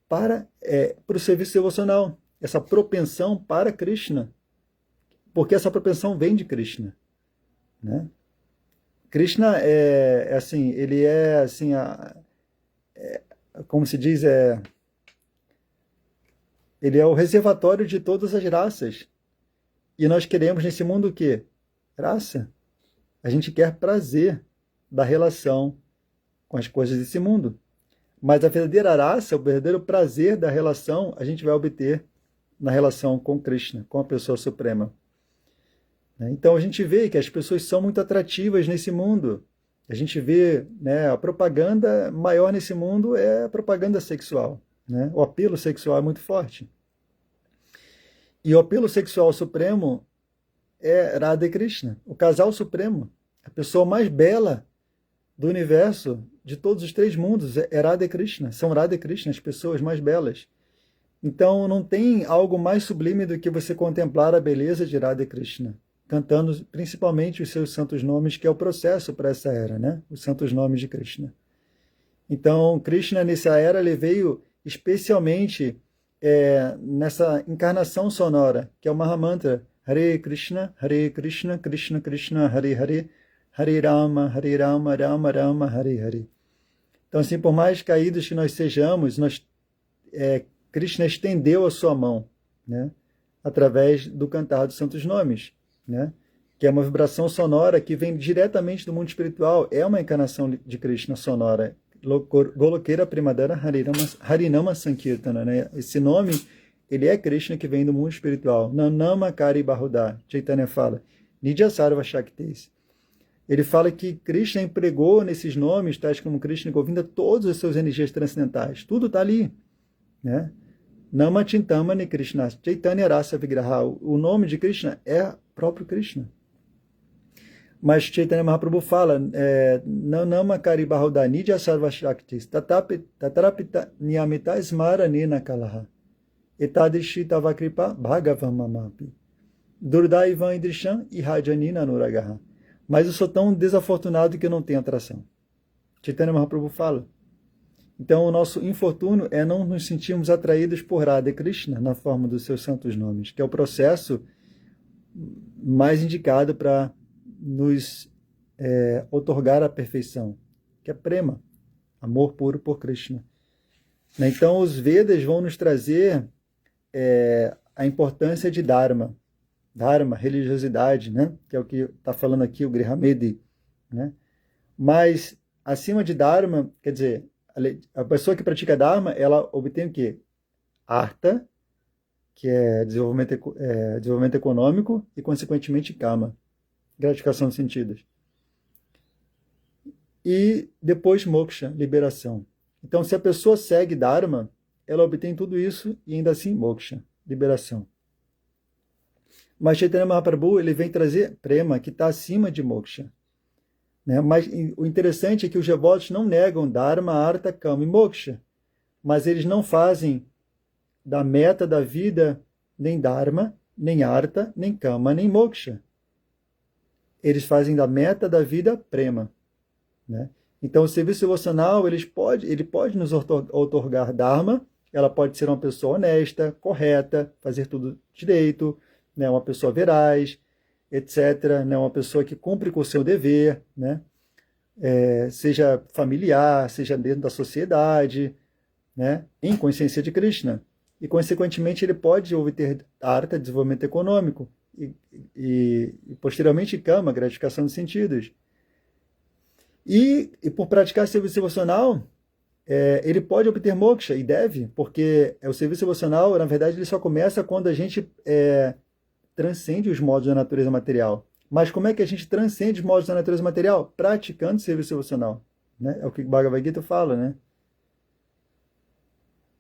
para o serviço devocional. Essa propensão para Krishna. Porque essa propensão vem de Krishna. Né? Krishna assim, ele é assim, como se diz, ele é o reservatório de todas as raças. E nós queremos nesse mundo o quê? Graça. A gente quer prazer da relação com as coisas desse mundo. Mas a verdadeira graça, o verdadeiro prazer da relação, a gente vai obter na relação com Krishna, com a pessoa suprema. Então a gente vê que as pessoas são muito atrativas nesse mundo. A gente vê, né, a propaganda maior nesse mundo é a propaganda sexual. Né? O apelo sexual é muito forte. E o apelo sexual supremo é Radha e Krishna, o casal supremo. A pessoa mais bela do universo, de todos os três mundos, é Radha e Krishna. São Radha e Krishna as pessoas mais belas. Então não tem algo mais sublime do que você contemplar a beleza de Radha e Krishna, cantando principalmente os seus santos nomes, que é o processo para essa era, né? Os santos nomes de Krishna. Então, Krishna, nessa era, ele veio especialmente nessa encarnação sonora, que é o Mahamantra, Hare Krishna, Krishna Krishna, Hare Hare, Hare Rama, Rama Rama, Hare Hare. Então, assim, por mais caídos que nós sejamos, Krishna estendeu a sua mão, né? Através do cantar dos santos nomes. Né? Que é uma vibração sonora que vem diretamente do mundo espiritual, é uma encarnação de Krishna sonora. Golokera Primadara Harinama Sankirtana. Né? Esse nome, ele é Krishna que vem do mundo espiritual. Nanama Kari Bahuda, Chaitanya fala. Nidya Sarva Shaktis. Ele fala que Krishna empregou nesses nomes, tais como Krishna e Govinda, todas as suas energias transcendentais. Tudo está ali. Né? Nama Chintamani Krishna, Chaitanya Rasa Vigraha. O nome de Krishna é próprio Krishna. Mas Chaitanya Mahaprabhu fala, Nanama Kari Bahuda Nidya Sarva Shaktis Tatarapita Niyamita Smaranena Kalaha Etadishi Tavakripa Bhagavam Mamapi Durdaivan Indrisham e Rajanina Nuragaha. Mas eu sou tão desafortunado que eu não tenho atração. Chaitanya Mahaprabhu fala. Então o nosso infortúnio é não nos sentirmos atraídos por Radha Krishna na forma dos seus santos nomes, que é o processo mais indicado para nos otorgar a perfeição, que é prema, amor puro por Krishna. Então os Vedas vão nos trazer a importância de Dharma, religiosidade, né? Que é o que está falando aqui o Grihamedi. Né? Mas acima de Dharma, quer dizer, a pessoa que pratica Dharma, ela obtém o quê? Artha, que é desenvolvimento econômico, e, consequentemente, Kama, gratificação dos sentidos. E depois Moksha, liberação. Então, se a pessoa segue Dharma, ela obtém tudo isso e ainda assim Moksha, liberação. Mas Chaitanya Mahaprabhu, ele vem trazer Prema, que está acima de Moksha. Né? Mas o interessante é que os devotos não negam Dharma, Artha, Kama e Moksha, mas eles não fazem da meta da vida nem Dharma, nem Artha, nem Kama, nem Moksha. Eles fazem da meta da vida Prema. Né? Então o serviço devocional ele pode nos otorgar Dharma, ela pode ser uma pessoa honesta, correta, fazer tudo direito, né? Uma pessoa veraz, etc., né? Uma pessoa que cumpre com o seu dever, né? Seja familiar, seja dentro da sociedade, né, em consciência de Krishna. E, consequentemente, ele pode obter artha, desenvolvimento econômico, e posteriormente kama, gratificação dos sentidos. E por praticar serviço devocional, ele pode obter moksha, e deve, porque o serviço devocional, na verdade, ele só começa quando a gente transcende os modos da natureza material. Mas como é que a gente transcende os modos da natureza material? Praticando serviço devocional. Né? É o que o Bhagavad Gita fala, né?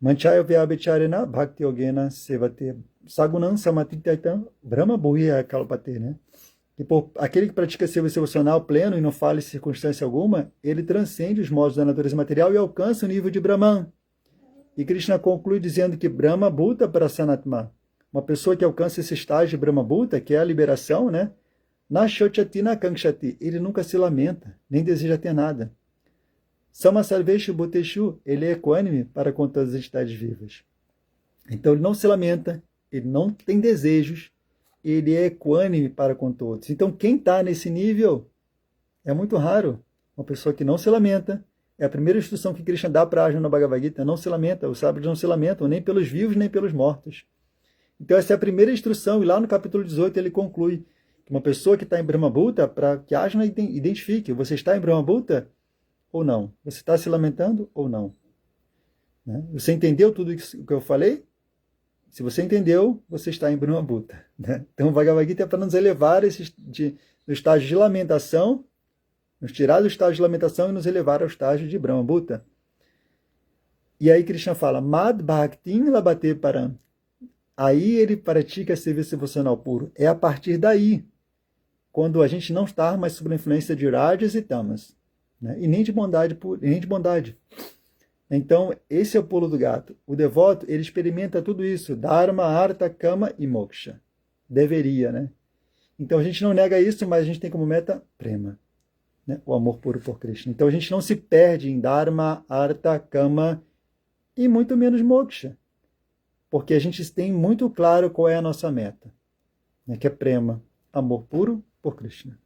Manchaya vyabhicharena bhakti yogena sevate sagunam samatitaitam brahma bhuya kalpate, né? E aquele que pratica serviço devocional pleno e não fala em circunstância alguma, ele transcende os modos da natureza material e alcança o nível de Brahman. E Krishna conclui dizendo que Brahma Bhuta Prasanatma, uma pessoa que alcança esse estágio de Brahma Bhuta, que é a liberação, né? Na Shochati na Kankshati, ele nunca se lamenta, nem deseja ter nada. Samasarveshu Bhuteshu, ele é equânime para com todas as entidades vivas. Então ele não se lamenta, ele não tem desejos, ele é equânime para com todos. Então quem está nesse nível é muito raro. Uma pessoa que não se lamenta. É a primeira instrução que Krishna dá para Arjuna no Bhagavad Gita, não se lamenta. Os sábios não se lamentam, nem pelos vivos, nem pelos mortos. Então essa é a primeira instrução, e lá no capítulo 18 ele conclui que uma pessoa que está em Brahma Bhuta, para que Arjuna identifique, você está em Brahma Bhuta ou não? Você está se lamentando ou não? Né? Você entendeu tudo isso que eu falei? Se você entendeu, você está em Brahma Bhuta. Né? Então o Bhagavad Gita é para nos elevar do estágio de lamentação, nos tirar do estágio de lamentação e nos elevar ao estágio de Brahma Bhuta. E aí Krishna fala, Mad Bhaktin Labate Param. Aí ele pratica serviço devocional puro. É a partir daí, quando a gente não está mais sob a influência de rajas e tamas. Né? E nem de bondade. Então, esse é o pulo do gato. O devoto, ele experimenta tudo isso. Dharma, Artha, Kama e Moksha. Deveria, né? Então, a gente não nega isso, mas a gente tem como meta Prema. Né? O amor puro por Krishna. Então, a gente não se perde em Dharma, Artha, Kama e muito menos Moksha. Porque a gente tem muito claro qual é a nossa meta. Né? Que é Prema. Amor puro por Krishna.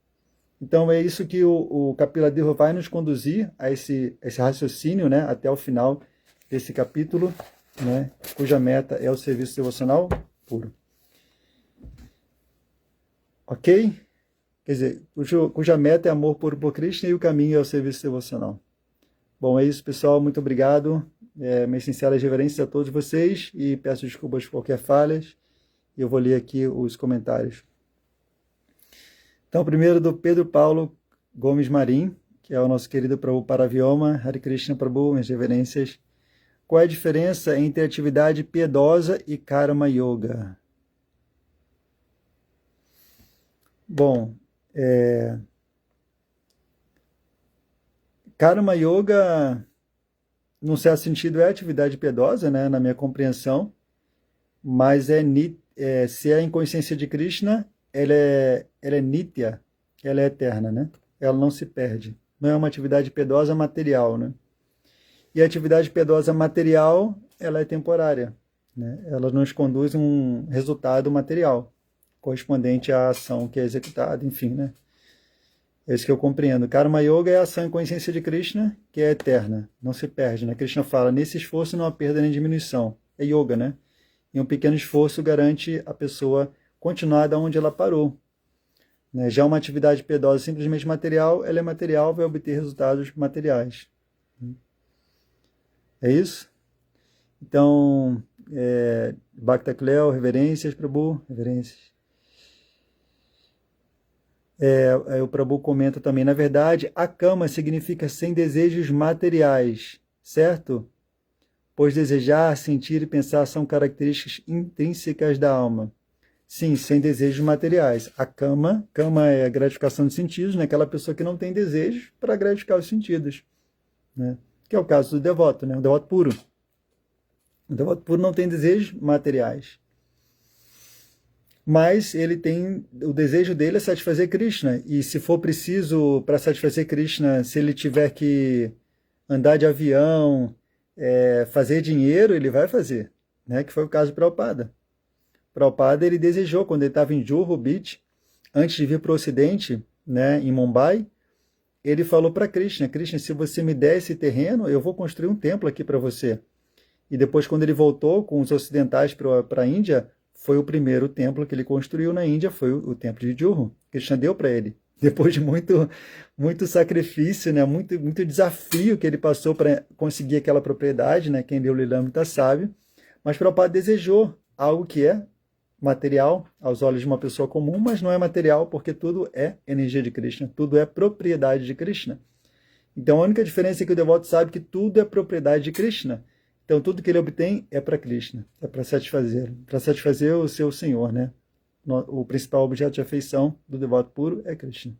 Então é isso que o Kapila Deva vai nos conduzir a esse raciocínio, né, até o final desse capítulo, né, cuja meta é o serviço devocional puro. Ok? Quer dizer, cuja meta é amor puro por Krishna e o caminho é o serviço devocional. Bom, é isso, pessoal. Muito obrigado. Minhas sinceras reverências a todos vocês e peço desculpas por qualquer falhas. E eu vou ler aqui os comentários. Então, primeiro do Pedro Paulo Gomes Marim, que é o nosso querido Prabhu Paravyoma, Hare Krishna Prabhu, minhas reverências. Qual é a diferença entre atividade piedosa e Karma Yoga? Bom, Karma Yoga, num certo sentido, é atividade piedosa, né, na minha compreensão, mas se é em consciência de Krishna, ela é nitya, ela é eterna, né? Ela não se perde. Não é uma atividade piedosa material, né? E a atividade piedosa material, ela é temporária, né? Ela nos conduz a um resultado material, correspondente à ação que é executada, enfim, né? É isso que eu compreendo. Karma Yoga é a ação em consciência de Krishna, que é eterna, não se perde, né? Krishna fala, nesse esforço não há perda nem diminuição. É yoga, né? E um pequeno esforço garante a pessoa continuar da onde ela parou. Né? Já uma atividade piedosa simplesmente material, ela é material, vai obter resultados materiais. É isso? Então, Bhakta Cleo, reverências, Prabhu, reverências. O Prabhu comenta também, na verdade, a kama significa sem desejos materiais, certo? Pois desejar, sentir e pensar são características intrínsecas da alma. Sim, sem desejos materiais. A kama é a gratificação de sentidos, né? Aquela pessoa que não tem desejos para gratificar os sentidos. Né? Que é o caso do devoto, né? O devoto puro. O devoto puro não tem desejos materiais. Mas ele tem, o desejo dele é satisfazer Krishna. E se for preciso, para satisfazer Krishna, se ele tiver que andar de avião, fazer dinheiro, ele vai fazer. Né? Que foi o caso do Prabhupada. Prabhupada, ele desejou, quando ele estava em Juhu Beach, antes de vir para o Ocidente, né, em Mumbai, ele falou para Krishna, Krishna, se você me der esse terreno, eu vou construir um templo aqui para você. E depois, quando ele voltou com os ocidentais para a Índia, foi o primeiro templo que ele construiu na Índia, foi o templo de Juhu. Krishna deu para ele. Depois de muito sacrifício, né? muito desafio que ele passou para conseguir aquela propriedade, né? Quem leu o Lilamrita sabe. Mas Prabhupada desejou algo que é material aos olhos de uma pessoa comum, mas não é material porque tudo é energia de Krishna, tudo é propriedade de Krishna. Então a única diferença é que o devoto sabe que tudo é propriedade de Krishna. Então tudo que ele obtém é para Krishna, é para satisfazer o seu Senhor, né? O principal objeto de afeição do devoto puro é Krishna.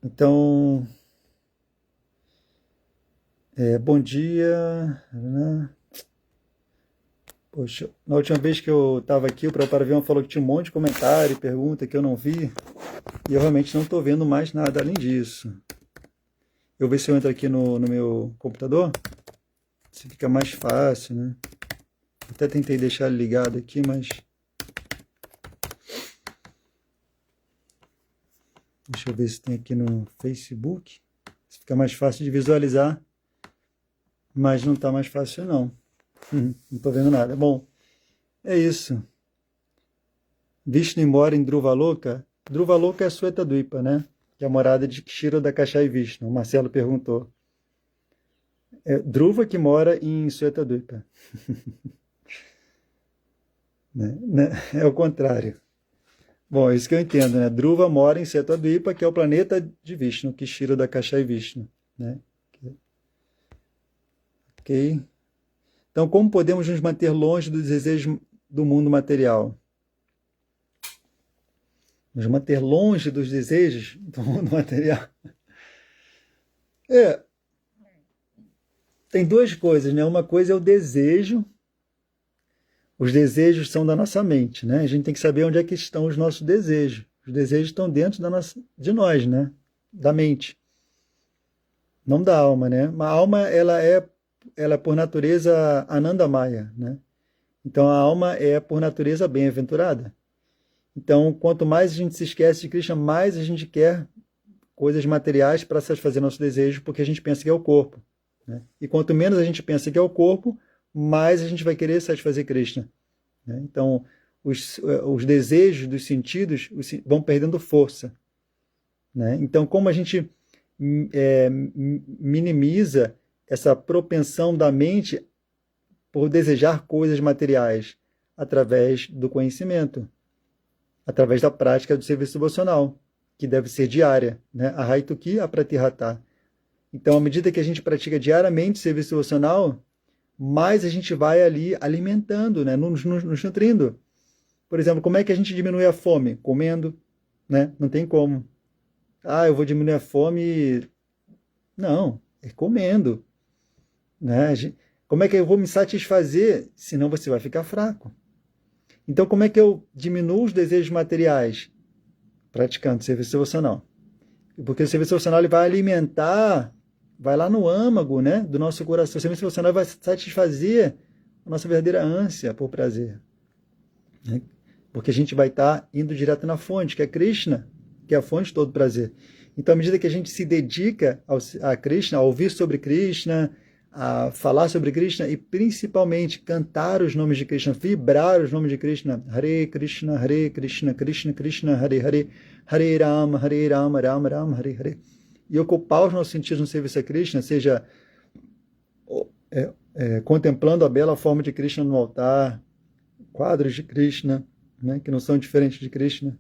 Então, bom dia. Poxa, na última vez que eu estava aqui, o Prabhupada falou que tinha um monte de comentário e pergunta que eu não vi, e eu realmente não estou vendo mais nada além disso. Eu vou ver se eu entro aqui no meu computador, se fica mais fácil, né? Até tentei deixar ele ligado aqui, mas... Deixa eu ver se tem aqui no Facebook. Se fica mais fácil de visualizar, mas não está mais fácil não. Não estou vendo nada. Bom, é isso. Vishnu mora em Dhruvaloka. Dhruvaloka é Swetadvipa, né? Que é a morada de Kshirodakashayi Vishnu. O Marcelo perguntou. É Dhruva que mora em Swetadvipa. Né? É o contrário. Bom, é isso que eu entendo, né? Dhruva mora em Swetadvipa, que é o planeta de Vishnu, Kshirodakashayi Vishnu, né? Ok? Então, como podemos nos manter longe dos desejos do mundo material? Nos manter longe dos desejos do mundo material? Tem duas coisas, né? Uma coisa é o desejo. Os desejos são da nossa mente, né? A gente tem que saber onde é que estão os nossos desejos. Os desejos estão dentro de nós, né? Da mente. Não da alma, né? A alma, ela é por natureza Anandamaya, né? Então a alma é por natureza bem-aventurada. Então, quanto mais a gente se esquece de Krishna, mais a gente quer coisas materiais para satisfazer nossos desejos, porque a gente pensa que é o corpo, né? E quanto menos a gente pensa que é o corpo, mais a gente vai querer satisfazer Krishna, né? Então, os desejos dos sentidos vão perdendo força, né? Então, como a gente minimiza essa propensão da mente por desejar coisas materiais? Através do conhecimento, através da prática do serviço devocional, que deve ser diária, né? A Haituki, a Pratihata. Então, à medida que a gente pratica diariamente o serviço devocional, mais a gente vai ali alimentando, né? nos nutrindo. Por exemplo, como é que a gente diminui a fome? Comendo, né? Não tem como. Eu vou diminuir a fome... Não, é comendo, né? Como é que eu vou me satisfazer? Senão você vai ficar fraco. Então, como é que eu diminuo os desejos materiais? Praticando serviço devocional. Porque o serviço devocional ele vai alimentar, vai lá no âmago, né, do nosso coração. O serviço devocional vai satisfazer a nossa verdadeira ânsia por prazer, né? Porque a gente vai estar indo direto na fonte, que é Krishna, que é a fonte de todo prazer. Então, à medida que a gente se dedica a Krishna, a ouvir sobre Krishna, a falar sobre Krishna e principalmente cantar os nomes de Krishna, vibrar os nomes de Krishna, Hare Krishna, Krishna Krishna, Hare Hare, Hare Rama, Rama Rama, Hare Hare. E ocupar os nossos sentidos no serviço a Krishna, seja contemplando a bela forma de Krishna no altar, quadros de Krishna, né, que não são diferentes de Krishna,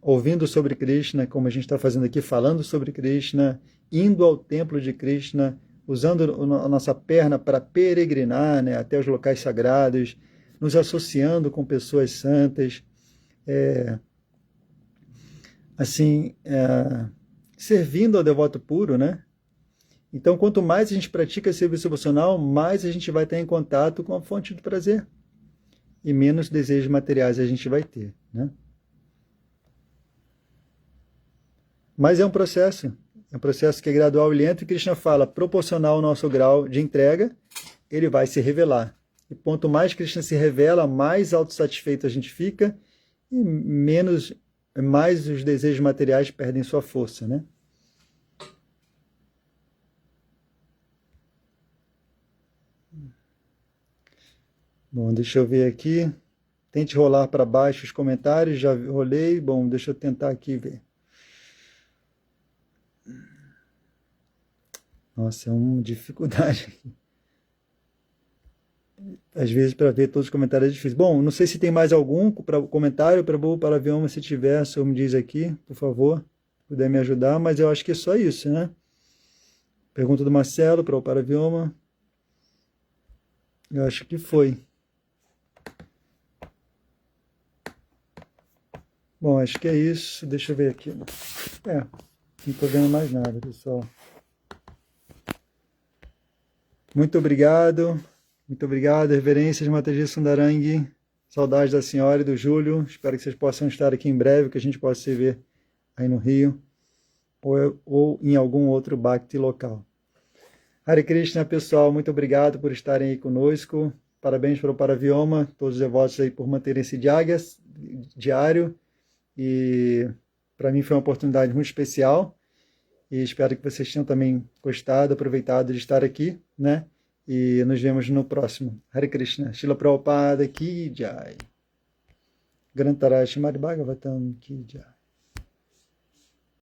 ouvindo sobre Krishna, como a gente está fazendo aqui, falando sobre Krishna, indo ao templo de Krishna, usando a nossa perna para peregrinar, né, até os locais sagrados, nos associando com pessoas santas, servindo ao devoto puro, né? Então, quanto mais a gente pratica serviço devocional, mais a gente vai estar em contato com a fonte do prazer e menos desejos materiais a gente vai ter, né? Mas é um processo que é gradual e lento, e Krishna fala, proporcional ao nosso grau de entrega, ele vai se revelar. E quanto mais Krishna se revela, mais autossatisfeito a gente fica, e mais os desejos materiais perdem sua força, né? Bom, deixa eu ver aqui. Tente rolar para baixo os comentários, já rolei. Bom, deixa eu tentar aqui ver. Nossa, é uma dificuldade aqui. Às vezes para ver todos os comentários é difícil. Bom, não sei se tem mais algum comentário para o Paravioma, se tiver, só me diz aqui, por favor, se puder me ajudar, mas eu acho que é só isso, né? Pergunta do Marcelo para o Paravioma. Eu acho que foi. Bom, acho que é isso. Deixa eu ver aqui. Não estou vendo mais nada, pessoal. Muito obrigado. Muito obrigado, reverências, Mataji Sundarang. Saudades da senhora e do Júlio. Espero que vocês possam estar aqui em breve, que a gente possa se ver aí no Rio ou em algum outro Bhakti local. Hare Krishna, pessoal, muito obrigado por estarem aí conosco. Parabéns para o Paravioma, todos os devotos aí por manterem esse diário. E para mim foi uma oportunidade muito especial. E espero que vocês tenham também gostado, aproveitado de estar aqui, né? E nos vemos no próximo. Hare Krishna. Srila Prabhupada Ki Jai. Grantaraj Srimad Bhagavatam Ki Jai.